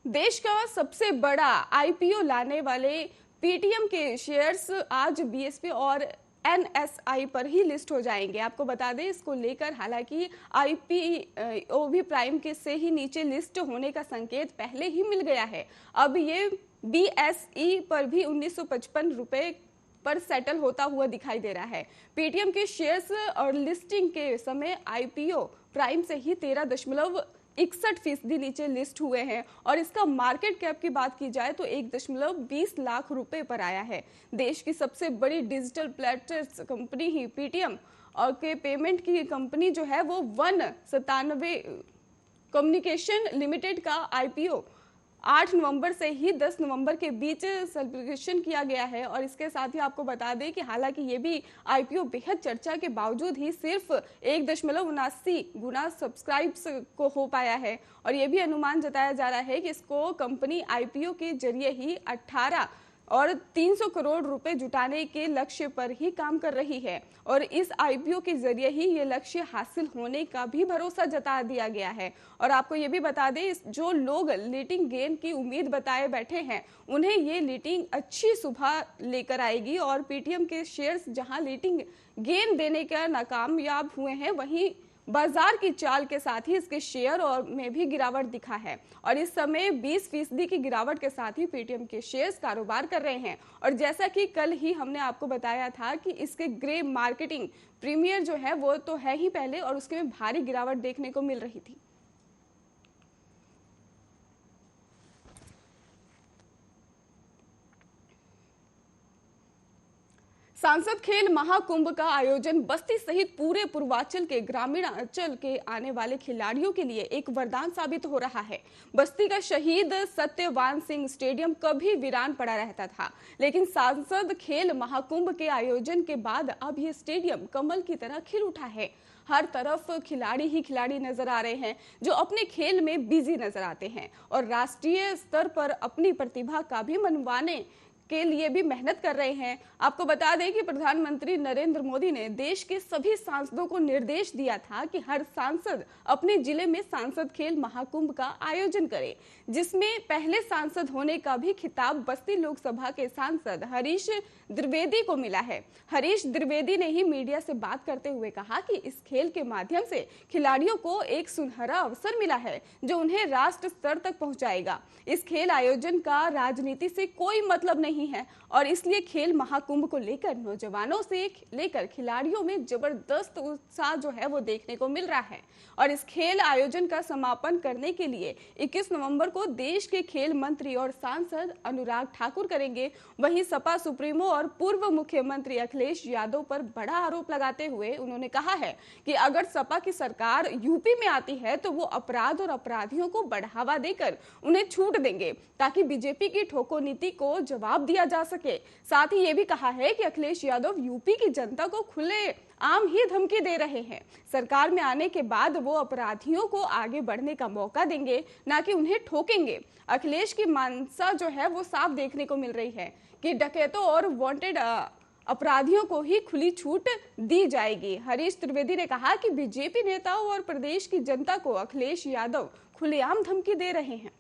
देश का सबसे बड़ा आईपीओ लाने वाले पेटीएम के शेयर्स आज बीएसपी और एनएसआई पर ही लिस्ट हो जाएंगे। आपको बता दें, इसको लेकर हालांकि आईपीओ भी प्राइम के से ही नीचे लिस्ट होने का संकेत पहले ही मिल गया है। अब ये बीएसई पर भी 1955 रुपए पर सेटल होता हुआ दिखाई दे रहा है। पेटीएम के शेयर्स और लिस्टिंग के समय आईपीओ प्राइम से ही 13.61% नीचे लिस्ट हुए हैं और इसका मार्केट कैप की बात की जाए तो 1.20 लाख रुपए पर आया है। देश की सबसे बड़ी डिजिटल प्लेटफॉर्म कंपनी ही पेटीएम और के पेमेंट की कंपनी जो है वो 197 कम्युनिकेशन लिमिटेड का आईपीओ 8 नवंबर से ही 10 नवंबर के बीच सेलिब्रेशन किया गया है। और इसके साथ ही आपको बता दें कि हालांकि ये भी आईपीओ बेहद चर्चा के बावजूद ही सिर्फ 1.79 गुना सब्सक्राइब्स को हो पाया है और ये भी अनुमान जताया जा रहा है कि इसको कंपनी आईपीओ के जरिए ही 18 और 300 करोड़ रुपए जुटाने के लक्ष्य पर ही काम कर रही है और इस आईपीओ के जरिए ही ये लक्ष्य हासिल होने का भी भरोसा जता दिया गया है। और आपको ये भी बता दें, जो लोग लिटिंग गेन की उम्मीद बताए बैठे हैं उन्हें ये लिटिंग अच्छी सुबह लेकर आएगी और पेटीएम के शेयर्स जहां लिटिंग गेन देने का नाकामयाब हुए हैं, वहीं बाजार की चाल के साथ ही इसके शेयर और में भी गिरावट दिखा है और इस समय 20% की गिरावट के साथ ही पेटीएम के शेयर्स कारोबार कर रहे हैं। और जैसा कि कल ही हमने आपको बताया था कि इसके ग्रे मार्केटिंग प्रीमियर जो है वो तो है ही पहले और उसके में भारी गिरावट देखने को मिल रही थी। सांसद खेल महाकुंभ का आयोजन बस्ती सहित पूरे पूर्वांचल के ग्रामीण अंचल के आने वाले खिलाड़ियों के लिए एक वरदान साबित हो रहा है। बस्ती का शहीद सत्यवान सिंह स्टेडियम कभी वीरान पड़ा रहता था, लेकिन सांसद खेल महाकुंभ के आयोजन के बाद अब ये स्टेडियम कमल की तरह खिल उठा है। हर तरफ खिलाड़ी ही खिलाड़ी नजर आ रहे हैं जो अपने खेल में बिजी नजर आते हैं और राष्ट्रीय स्तर पर अपनी प्रतिभा का भी मनवाने के लिए भी मेहनत कर रहे हैं। आपको बता दें कि प्रधानमंत्री नरेंद्र मोदी ने देश के सभी सांसदों को निर्देश दिया था कि हर सांसद अपने जिले में सांसद खेल महाकुंभ का आयोजन करे, जिसमें पहले सांसद होने का भी खिताब बस्ती लोकसभा के सांसद हरीश द्विवेदी को मिला है। हरीश द्विवेदी ने ही मीडिया से बात करते हुए कहा कि इस खेल के माध्यम से खिलाड़ियों को एक सुनहरा अवसर मिला है जो उन्हें राष्ट्र स्तर तक पहुंचाएगा। इस खेल आयोजन का राजनीति से कोई मतलब नहीं है और इसलिए खेल महाकुंभ को लेकर नौजवानों से लेकर खिलाड़ियों में जबरदस्त उत्साह जो है वो देखने को मिल रहा है। और इस खेल आयोजन का समापन करने के लिए 21 नवंबर को देश के खेल मंत्री और सांसद अनुराग ठाकुर करेंगे। वहीं सपा सुप्रीमो और पूर्व मुख्यमंत्री अखिलेश यादव पर बड़ा आरोप लगाते हुए उन्होंने कहा है कि अगर सपा की सरकार यूपी में आती है तो वो अपराध और अपराधियों को बढ़ावा देकर उन्हें छूट देंगे ताकि बीजेपी की ठोको नीति को जवाब दिया जा सके। साथ ही ये भी कहा है कि अखिलेश यादव यूपी की जनता को खुले आम ही धमकी दे रहे हैं। सरकार में आने के बाद वो अपराधियों को आगे बढ़ने का मौका देंगे, ना कि उन्हें ठोकेंगे। अखिलेश की मानसा जो है वो साफ देखने को मिल रही है कि डकैतों और वांटेड अपराधियों को ही खुली छूट दी जाएगी। हरीश द्विवेदी ने कहा कि बीजेपी नेताओं और प्रदेश की जनता को अखिलेश यादव खुलेआम धमकी दे रहे हैं।